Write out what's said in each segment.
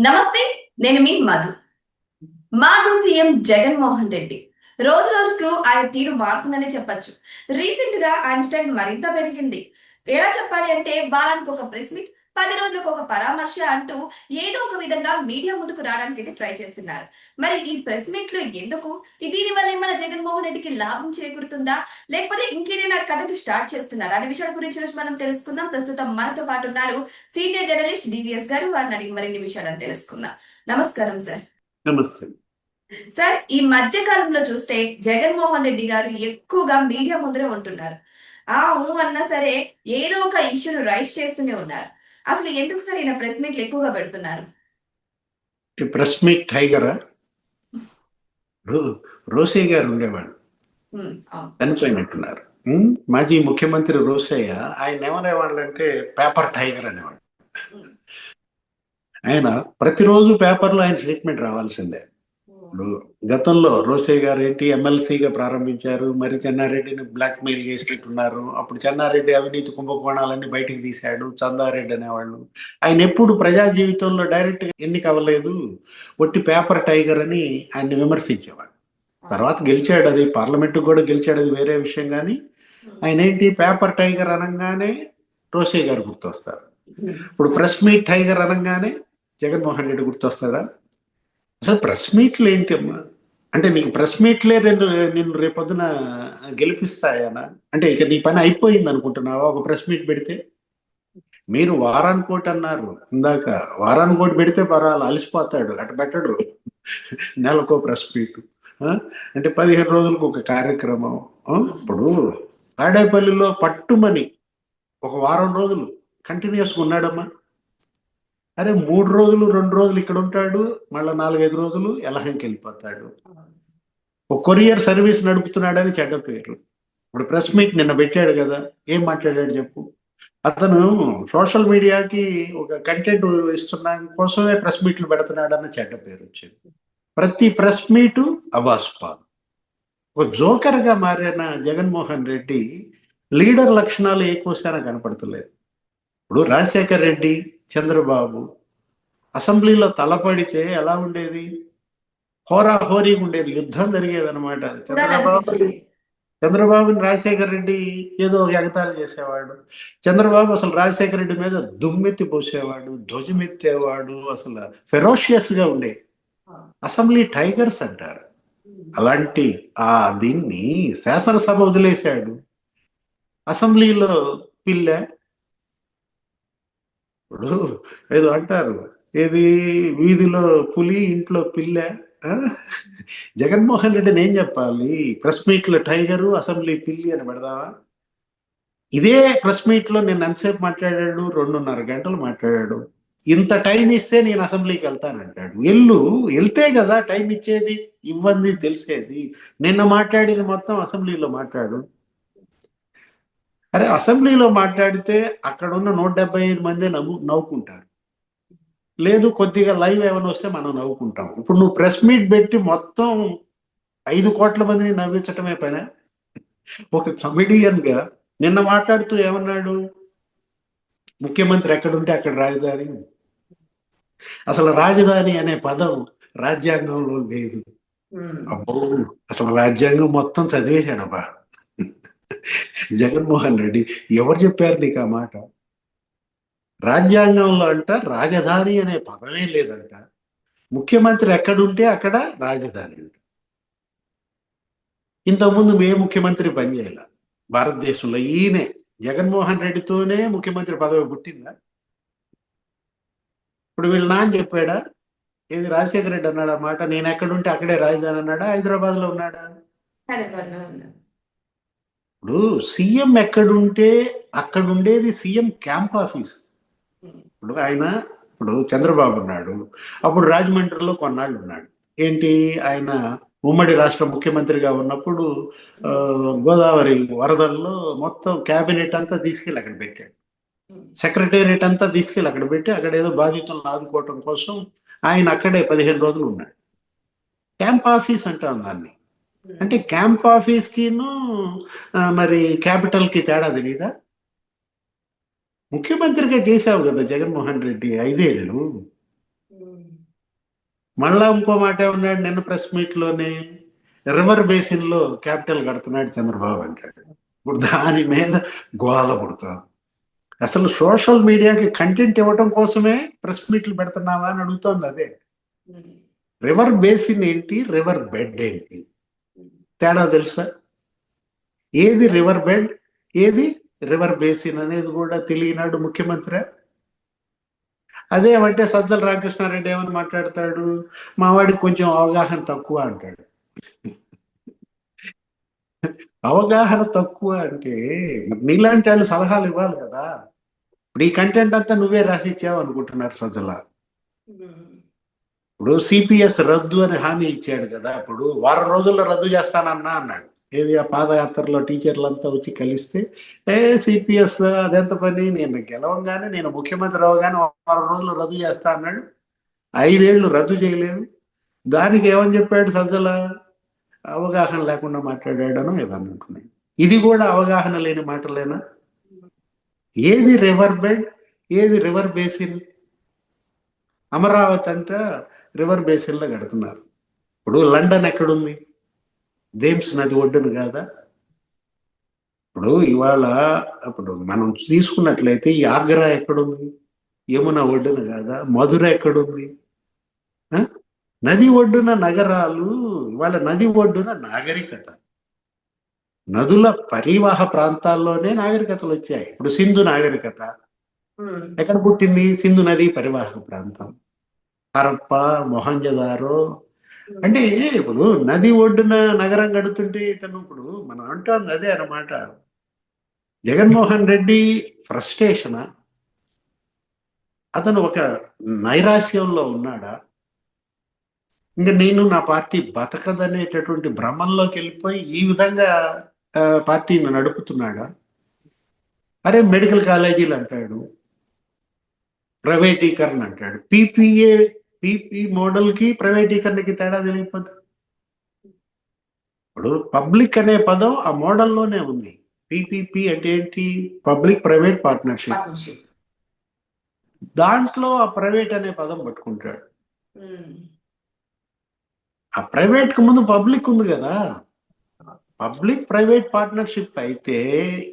నమస్తే. నేను మీ మధు. మాజీ సీఎం జగన్మోహన్ రెడ్డి రోజు రోజుకు ఆయన తీరు మారుతుందనే చెప్పొచ్చు. రీసెంట్ గా ఆయన స్టైల్ మరింత పెరిగింది. ఎలా చెప్పాలి అంటే వారానికి ఒక ప్రెస్ మీట్, 10 రోజులకు ఒక పరామర్శ అంటూ ఏదో ఒక విధంగా మీడియా ముందుకు రావడానికి అయితే ట్రై చేస్తున్నారు. మరి ఈ ప్రెస్ మీట్లు ఎందుకు? దీని వల్ల ఏమైనా జగన్మోహన్ రెడ్డికి లాభం చేకూరుతుందా, లేకపోతే ఇంకేదైనా కథను స్టార్ట్ చేస్తున్నారా అనే విషయాల గురించి ఈరోజు మనం తెలుసుకుందాం. ప్రస్తుతం మనతో పాటు ఉన్నారు సీనియర్ జర్నలిస్ట్ డివిఎస్ గారు. వారిని అడిగి మరిన్ని విషయాలను తెలుసుకుందాం. నమస్కారం సార్. నమస్తే సార్, ఈ మధ్య కాలంలో చూస్తే జగన్మోహన్ రెడ్డి గారు ఎక్కువగా మీడియా ముందరే ఉంటున్నారు. అన్నా సరే ఏదో ఒక ఇష్యూను రైజ్ చేస్తూనే ఉన్నారు. అసలు ఎందుకు సార్ ఈయన ప్రెస్ మీట్లు ఎక్కువగా పెడుతున్నారు? Press meet టైగరా? రోసయ్య గారు ఉండేవాడు, చనిపోయినట్టున్నారు. మాజీ ముఖ్యమంత్రి రోసయ్య. ఆయన ఏమనేవాళ్ళంటే పేపర్ టైగర్ అనేవాడు. ఆయన ప్రతిరోజు పేపర్లో ఆయన స్టేట్మెంట్ రావాల్సిందే. గతంలో రోసయ్య గారు ఏంటి ఎమ్మెల్సీగా ప్రారంభించారు, మరి చెన్నారెడ్డిని బ్లాక్ మెయిల్ చేసినట్టున్నారు. అప్పుడు చెన్నారెడ్డి అవినీతి కుంభకోణాలన్నీ బయటికి తీశాడు, చందారెడ్డి అనేవాళ్ళు. ఆయన ఎప్పుడు ప్రజా జీవితంలో డైరెక్ట్ ఎన్నిక అవ్వలేదు, ఒట్టి పేపర్ టైగర్ అని ఆయన్ని విమర్శించేవాడు. తర్వాత గెలిచాడు, అది పార్లమెంటు కూడా గెలిచాడు, అది వేరే విషయం. కానీ ఆయన ఏంటి పేపర్ టైగర్ అనగానే రోసయ్య గారు గుర్తొస్తారు. ఇప్పుడు ప్రెస్ మీట్ టైగర్ అనగానే జగన్మోహన్ రెడ్డి గుర్తొస్తాడా? అసలు ప్రెస్ మీట్లు ఏంటి అమ్మా? అంటే నీకు ప్రెస్ మీట్లే నిన్ను రేపొద్దున గెలిపిస్తాయనా? అంటే ఇక నీ పని అయిపోయింది అనుకుంటున్నావా ఒక ప్రెస్ మీట్ పెడితే? మీరు వారానికోటి అన్నారు ఇందాక. వారానికోటి పెడితే పర్వాలేదు, అలసిపోతాడు, అటు పెట్టడు. నెలకో ప్రెస్ మీట్ అంటే 15 రోజులకు ఒక కార్యక్రమం. ఇప్పుడు తాడేపల్లిలో పట్టుమని ఒక వారం రోజులు కంటిన్యూస్గా ఉన్నాడమ్మా. అరే 3 రోజులు 2 రోజులు ఇక్కడ ఉంటాడు, మళ్ళీ 4-5 రోజులు ఎలహంకి వెళ్ళిపోతాడు. ఒక కొరియర్ సర్వీస్ నడుపుతున్నాడని చెడ్డ పేరు. ఇప్పుడు ప్రెస్ మీట్ నిన్న పెట్టాడు కదా, ఏం మాట్లాడాడు చెప్పు? అతను సోషల్ మీడియాకి ఒక కంటెంట్ ఇస్తున్న కోసమే ప్రెస్ మీట్లు పెడుతున్నాడన్న చెడ్డ పేరు వచ్చింది. ప్రతి ప్రెస్ మీటు అబాస్పాల్. ఒక జోకర్గా మారిన జగన్మోహన్ రెడ్డి లీడర్ లక్షణాలు ఏ కోసాన కనపడతలేదు. ఇప్పుడు రాజశేఖర్ రెడ్డి, చంద్రబాబు అసెంబ్లీలో తలపడితే ఎలా ఉండేది? హోరాహోరీగా ఉండేది, యుద్ధం జరిగేది అనమాట. చంద్రబాబుని రాజశేఖర్ రెడ్డి ఏదో ఎగతాళి చేసేవాడు. చంద్రబాబు అసలు రాజశేఖర రెడ్డి మీద దుమ్మెత్తి పోసేవాడు, ధ్వజమెత్తేవాడు. అసలు ఫెరోషియస్ గా ఉండే అసెంబ్లీ టైగర్స్ అంటారు. అలాంటి దీన్ని శాసనసభ వదిలేశాడు. అసెంబ్లీలో పిల్ల. ఇప్పుడు ఏదో అంటారు, ఏది వీధిలో పులి ఇంట్లో పిల్ల. జగన్మోహన్ రెడ్డిని ఏం చెప్పాలి? ప్రెస్ మీట్లో టైగరు, అసెంబ్లీ పిల్లి అని పెడదావా? ఇదే ప్రెస్ మీట్లో నేను ఎంతసేపు మాట్లాడాడు? 2.5 గంటలు మాట్లాడాడు. ఇంత టైం ఇస్తే నేను అసెంబ్లీకి వెళ్తానంటాడు. వెళ్తే కదా టైం ఇచ్చేది, ఇవ్వంది తెలిసేది. నిన్న మాట్లాడేది మొత్తం అసెంబ్లీలో మాట్లాడు. అరే అసెంబ్లీలో మాట్లాడితే అక్కడ ఉన్న 175 మంది నవ్వుకుంటారు. లేదు కొద్దిగా లైవ్ ఏమైనా వస్తే మనం నవ్వుకుంటాం. ఇప్పుడు నువ్వు ప్రెస్ మీట్ పెట్టి మొత్తం 5 కోట్ల మందిని నవ్వించటమే పైన. ఒక కమెడియన్ గా నిన్న మాట్లాడుతూ ఏమన్నాడు? ముఖ్యమంత్రి ఎక్కడుంటే అక్కడ రాజధాని. అసలు రాజధాని అనే పదం రాజ్యాంగంలో లేదు. అబ్బో, అసలు రాజ్యాంగం మొత్తం చదివేశాడబ్బా జగన్మోహన్ రెడ్డి. ఎవరు చెప్పారు నీకు ఆ మాట? రాజ్యాంగంలో అంట రాజధాని అనే పదమే లేదంట. ముఖ్యమంత్రి ఎక్కడుంటే అక్కడ రాజధాని అంట. ఇంతకుముందు ఏ ముఖ్యమంత్రి పనిచేయాల భారతదేశంలో? ఈయనే జగన్మోహన్ రెడ్డితోనే ముఖ్యమంత్రి పదవి పుట్టిందా? ఇప్పుడు వీళ్ళ నాన్న చెప్పాడా? ఏది రాజశేఖర రెడ్డి అన్నాడు ఆ మాట? నేను ఎక్కడుంటే అక్కడే రాజధాని అన్నాడా? హైదరాబాద్ లో ఉన్నాడా? ఇప్పుడు సీఎం ఎక్కడుంటే అక్కడ ఉండేది సీఎం క్యాంప్ ఆఫీస్. ఇప్పుడు చంద్రబాబు ఉన్నాడు, అప్పుడు రాజమండ్రిలో కొన్నాళ్ళు ఉన్నాడు. ఏంటి, ఆయన ఉమ్మడి రాష్ట్ర ముఖ్యమంత్రిగా ఉన్నప్పుడు గోదావరి వరదల్లో మొత్తం క్యాబినెట్ అంతా తీసుకెళ్ళి అక్కడ పెట్టాడు. సెక్రటేరియట్ అంతా తీసుకెళ్ళి అక్కడ పెట్టి అక్కడ ఏదో బాధితులను ఆదుకోవటం కోసం ఆయన అక్కడే 15 రోజులు ఉన్నాడు. క్యాంప్ ఆఫీస్ అంటాం దాన్ని. అంటే క్యాంప్ ఆఫీస్కిను మరి క్యాపిటల్కి తేడా తెలీదా? ముఖ్యమంత్రిగా చేశావు కదా జగన్మోహన్ రెడ్డి 5 ఏళ్ళు. మళ్ళా ఇంకో మాట ఏమన్నాడు నిన్న ప్రెస్ మీట్ లోనే, రివర్ బేసిన్ లో క్యాపిటల్ కడుతున్నాడు చంద్రబాబు అంటాడు. ఇప్పుడు దాని మీద గోల పుడుతుంది. అసలు సోషల్ మీడియాకి కంటెంట్ ఇవ్వటం కోసమే ప్రెస్ మీట్లు పెడుతున్నావా అని అడుగుతోంది. అదే రివర్ బేసిన్ ఏంటి, రివర్ బెడ్ ఏంటి, తేడా తెలుసా? ఏది రివర్ బెడ్, ఏది రివర్ బేసిన్ అనేది కూడా తెలియనాడు ముఖ్యమంత్రి. అదేమంటే సజ్జల రామకృష్ణారెడ్డి ఏమని మాట్లాడతాడు, మా వాడికి కొంచెం అవగాహన తక్కువ అంటాడు. అవగాహన తక్కువ అంటే నీలాంటి వాళ్ళు సలహాలు ఇవ్వాలి కదా. ఇప్పుడు ఈ కంటెంట్ అంతా నువ్వే రాసి ఇచ్చావు అనుకుంటున్నారు సజ్జల. ఇప్పుడు సిపిఎస్ రద్దు అని హామీ ఇచ్చాడు కదా, ఇప్పుడు వారం రోజుల్లో రద్దు చేస్తానన్నా అన్నాడు. ఏది ఆ పాదయాత్రలో టీచర్లంతా వచ్చి కలిస్తే, సిపిఎస్ అదెంత పని, నేను గెలవంగానే నేను ముఖ్యమంత్రి అవగానే వారం రోజులు రద్దు చేస్తా అన్నాడు. 5 ఏళ్ళు రద్దు చేయలేదు. దానికి ఏమని చెప్పాడు సజ్జల, అవగాహన లేకుండా మాట్లాడాడను ఏదన్నా అంటున్నాడు. ఇది కూడా అవగాహన లేని మాటలేనా? ఏది రివర్ బెడ్, ఏది రివర్ బేసిన్? అమరావతి అంట రివర్ బేసిన్లో కడుతున్నారు. ఇప్పుడు లండన్ ఎక్కడుంది, థేమ్స్ నది ఒడ్డును కాదా? ఇప్పుడు ఇవాళ ఇప్పుడు మనం తీసుకున్నట్లయితే ఈ ఆగ్రా ఎక్కడుంది, యమున ఒడ్డున కాదా? మధుర ఎక్కడుంది? నది ఒడ్డున నగరాలు. ఇవాళ నది ఒడ్డున నాగరికత, నదుల పరివాహ ప్రాంతాల్లోనే నాగరికతలు వచ్చాయి. ఇప్పుడు సింధు నాగరికత ఎక్కడ పుట్టింది? సింధు నది పరివాహక ప్రాంతం. హరప్ప, మొహంజదారో. అంటే ఇప్పుడు నది ఒడ్డున నగరం కడుతుంటే ఇతను, ఇప్పుడు మనం అంటోంది అదే అన్నమాట. జగన్మోహన్ రెడ్డి ఫ్రస్ట్రేషనా, అతను ఒక నైరాశ్యంలో ఉన్నాడా, ఇంకా నేను నా పార్టీ బతకదనేటటువంటి భ్రమంలోకి వెళ్ళిపోయి ఈ విధంగా పార్టీని నడుపుతున్నాడా? అరే మెడికల్ కాలేజీలు అంటాడు, ప్రైవేటీకరణ అంటాడు. పీపీ మోడల్కి ప్రైవేటీకరణకి తేడా తెలియకపోతే, ఇప్పుడు పబ్లిక్ అనే పదం ఆ మోడల్లోనే ఉంది. పీపీపీ అంటే ఏంటి? Public private partnership. దాంట్లో ఆ ప్రైవేట్ అనే పదం పట్టుకుంటాడు. ఆ ప్రైవేట్ కు ముందు పబ్లిక్ ఉంది కదా. పబ్లిక్ ప్రైవేట్ పార్ట్నర్షిప్ అయితే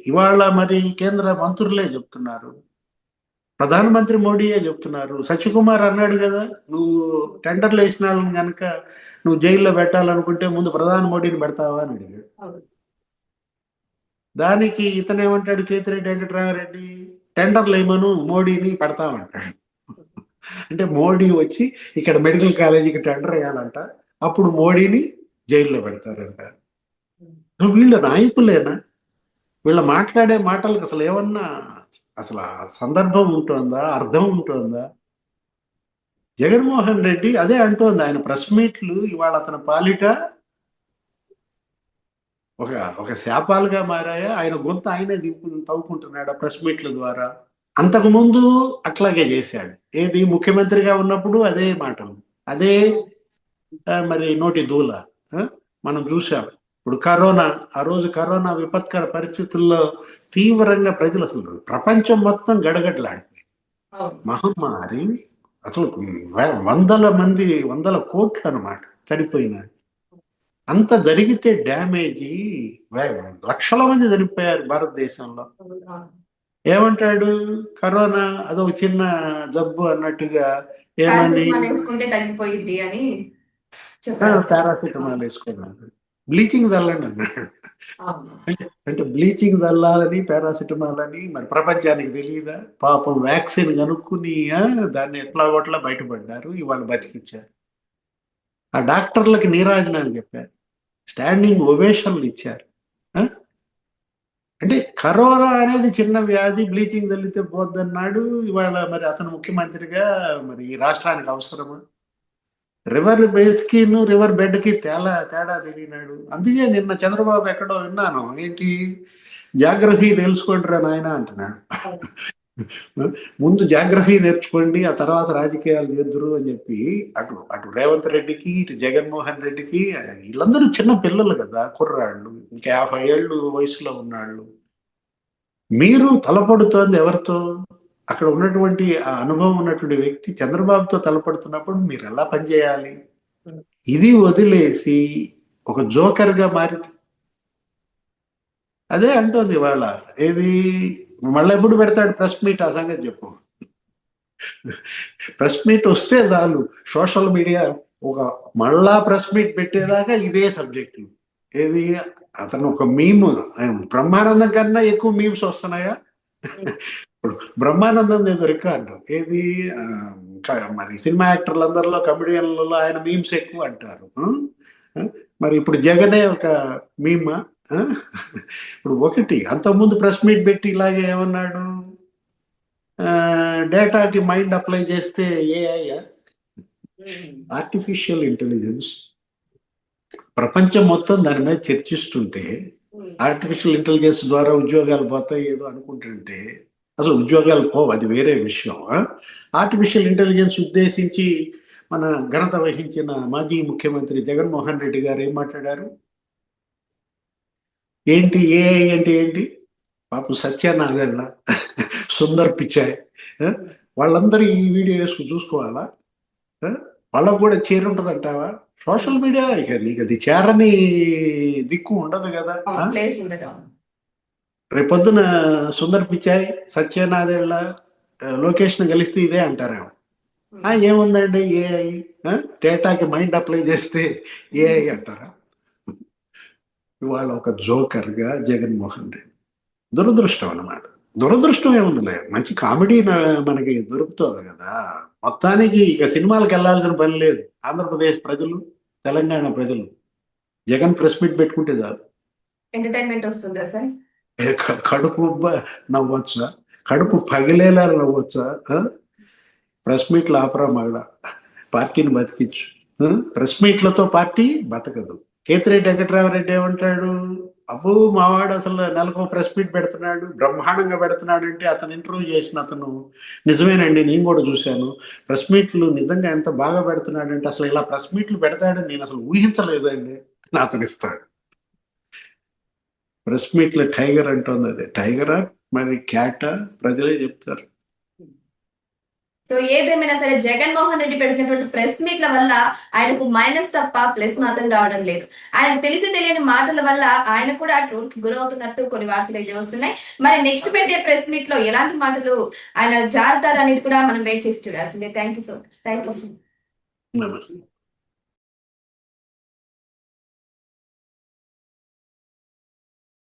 ఇవాళ మరి కేంద్ర మంత్రులే చెప్తున్నారు, ప్రధానమంత్రి మోడీయే చెప్తున్నారు. సత్యకుమార్ అన్నాడు కదా, నువ్వు టెండర్లు వేసిన వాళ్ళని కనుక నువ్వు జైల్లో పెట్టాలనుకుంటే ముందు ప్రధాని మోడీని పెడతావా అని అడిగాడు. దానికి ఇతనేమంటాడు, కేతిరెడ్డి వెంకటరామరెడ్డి, టెండర్లు వేయమను మోడీని పెడతామంటాడు. అంటే మోడీ వచ్చి ఇక్కడ మెడికల్ కాలేజీకి టెండర్ వేయాలంట, అప్పుడు మోడీని జైల్లో పెడతారంట. వీళ్ళ నాయకులేనా? వీళ్ళ మాట్లాడే మాటలకు అసలు ఏమన్నా అసలు ఆ సందర్భం ఉంటుందా, అర్థం ఉంటుందా? జగన్మోహన్ రెడ్డి అదే అంటోంది, ఆయన ప్రెస్ మీట్లు ఇవాళ అతని పాలిట ఒక ఒక శాపాలుగా మారాయా? ఆయన గొంతు ఆయనే తవ్వుకుంటున్నాడు ఆ ప్రెస్ మీట్ల ద్వారా. అంతకు ముందు అట్లాగే చేశాడు. ఏది ముఖ్యమంత్రిగా ఉన్నప్పుడు అదే మాటలు, అదే మరి నోటి దూల మనం చూసాం. ఇప్పుడు కరోనా, ఆ రోజు కరోనా విపత్కర పరిస్థితుల్లో తీవ్రంగా ప్రజలు, అసలు ప్రపంచం మొత్తం గడగడలాడిపోయింది. మహమ్మారి, అసలు వందల మంది, వందల కోట్లు అన్నమాట చనిపోయినారు. అంత జరిగితే డ్యామేజీ, లక్షల మంది చనిపోయారు భారతదేశంలో. ఏమంటాడు, కరోనా అదో చిన్న జబ్బు అన్నట్టుగా, ఏమని తగ్గిపోయింది అని పారాసిటమాల్ వేసుకున్నాడు, బ్లీచింగ్ చల్లండి అన్నాడు. అంటే బ్లీచింగ్ చల్లాలని పారాసిటమాల్ అని మరి ప్రపంచానికి తెలియదా? పాపం వ్యాక్సిన్ కనుక్కుని దాన్ని ఎట్లా కొట్లా బయటపడ్డారు, ఇవాళ బతికిచ్చారు. ఆ డాక్టర్లకి నీరాజనాలు చెప్పారు, స్టాండింగ్ ఓవేషన్లు ఇచ్చారు. అంటే కరోనా అనేది చిన్న వ్యాధి, బ్లీచింగ్ చల్లితే పోద్దన్నాడు. ఇవాళ మరి అతను ముఖ్యమంత్రిగా మరి ఈ రాష్ట్రానికి అవసరమా? రివర్ బేస్కి రివర్ బెడ్కి తేడా తెలియనాడు. అందుకే నిన్న చంద్రబాబు ఎక్కడో విన్నాను, ఏంటి జాగ్రఫీ తెలుసుకోండిరా నాయన అంటున్నాడు. ముందు జాగ్రఫీ నేర్చుకోండి, ఆ తర్వాత రాజకీయాలు చేద్దురు అని చెప్పి అటు అటు రేవంత్ రెడ్డికి, ఇటు జగన్మోహన్ రెడ్డికి, వీళ్ళందరూ చిన్న పిల్లలు కదా, కుర్రాళ్ళు, ఇంకా 50 ఏళ్ళు వయసులో ఉన్నాళ్ళు. మీరు తలపడుతోంది ఎవరితో? అక్కడ ఉన్నటువంటి ఆ అనుభవం ఉన్నటువంటి వ్యక్తి చంద్రబాబుతో తలపడుతున్నప్పుడు మీరు ఎలా పనిచేయాలి? ఇది వదిలేసి ఒక జోకర్గా మారితే అదే అంటోంది ఇవాళ. ఏది మళ్ళీ ఎప్పుడు పెడతాడు ప్రెస్ మీట్? ఆ సంగతి చెప్పు. ప్రెస్ మీట్ వస్తే చాలు సోషల్ మీడియా ఒక మళ్ళా ప్రెస్ మీట్ పెట్టేదాకా ఇదే సబ్జెక్టు. ఏది అతను ఒక మీమ్, బ్రహ్మానందం కన్నా ఎక్కువ మీమ్స్ వస్తున్నాయా? ఇప్పుడు బ్రహ్మానందం ఏదో రికార్డు ఏది మరి సినిమా యాక్టర్లు అందరిలో కమెడియన్లలో ఆయన మీమ్స్ ఎక్కువ అంటారు. మరి ఇప్పుడు జగనే ఒక మీమా? ఇప్పుడు ఒకటి అంతకుముందు ప్రెస్ మీట్ పెట్టి ఇలాగే ఏమన్నాడు, డేటాకి మైండ్ అప్లై చేస్తే ఏఐ ఆర్టిఫిషియల్ ఇంటెలిజెన్స్ ప్రపంచం మొత్తం దాని మీద చర్చిస్తుంటే ఆర్టిఫిషియల్ ఇంటెలిజెన్స్ ద్వారా ఉద్యోగాలు పోతాయి ఏదో అనుకుంటుంటే అసలు ఉద్యోగాలు పోవు, అది వేరే విషయం. ఆర్టిఫిషియల్ ఇంటెలిజెన్స్ ఉద్దేశించి మన ఘనత వహించిన మాజీ ముఖ్యమంత్రి జగన్మోహన్ రెడ్డి గారు ఏం మాట్లాడారు? ఏంటి ఏఐ అంటే ఏంటి? పాపం సత్యనారాయణ, సుందర్ పిచాయ్ వాళ్ళందరూ ఈ వీడియో వేసుకుని చూసుకోవాలా? వాళ్ళకు కూడా చేరుంటది అంటావా? సోషల్ మీడియా ఇక నీకు అది చేరని దిక్కు ఉండదు కదా. రేపొద్దున సుందర్ పిచాయ్, సత్యనారాయణ, లోకేష్ని కలిస్తే ఇదే అంటారేమో. ఏముందండి ఏఐ, డేటాకి మైండ్ అప్లై చేస్తే ఏఐ అంటారా? ఇవాళ ఒక జోకర్గా జగన్మోహన్ రెడ్డి. దురదృష్టం అన్నమాట. దురదృష్టం ఏముందిలే, మంచి కామెడీ మనకి దొరుకుతుంది కదా. మొత్తానికి ఇక సినిమాలకు వెళ్ళాల్సిన పని లేదు. ఆంధ్రప్రదేశ్ ప్రజలు, తెలంగాణ ప్రజలు జగన్ ప్రెస్ మీట్ పెట్టుకుంటే చాలు. ఎంటర్టైన్మెంట్ వస్తుందా సార్? కడుపు నవ్వొచ్చా? కడుపు పగిలేలా నవ్వొచ్చా? ప్రెస్ మీట్లు ఆపరా మళ్ళ, పార్టీని బతికించు. ప్రెస్ మీట్లతో పార్టీ బతకదు. కేతిరెడ్డి వెంకటరామరెడ్డి ఏమంటాడు? అబ్బో మావాడు అసలు నెలకు ప్రెస్ మీట్ పెడుతున్నాడు, బ్రహ్మాండంగా పెడుతున్నాడు అంటే అతను ఇంటర్వ్యూ చేసిన అతను నిజమేనండి నేను కూడా చూశాను, ప్రెస్ మీట్లు నిజంగా ఎంత బాగా పెడుతున్నాడంటే అసలు ఇలా ప్రెస్ మీట్లు పెడతాడని నేను అసలు ఊహించలేదండి అతను ఇస్తాడు. ప్రెస్ మీట్ల టైగర్ అంటుంది. అదే టైగరా మరి క్యాటా ప్రజలే చెప్తారు. సో ఏదేమైనా సరే జగన్మోహన్ రెడ్డి పెడుతున్నటువంటి ప్రెస్ మీట్ల వల్ల ఆయనకు మైనస్ తప్ప ప్లస్ మాత్రం రావడం లేదు. ఆయనకు తెలిసి తెలియని మాటల వల్ల ఆయన కూడా ట్రోల్ కి గురవుతున్నట్టు కొన్ని వార్తలు అయితే వస్తున్నాయి. మరి నెక్స్ట్ పెట్టే ప్రెస్ మీట్ లో ఎలాంటి మాటలు ఆయన జారుతారు అనేది కూడా మనం వెయిట్ చేసి చూడాల్సిందే. Thank you so much. నమస్తే.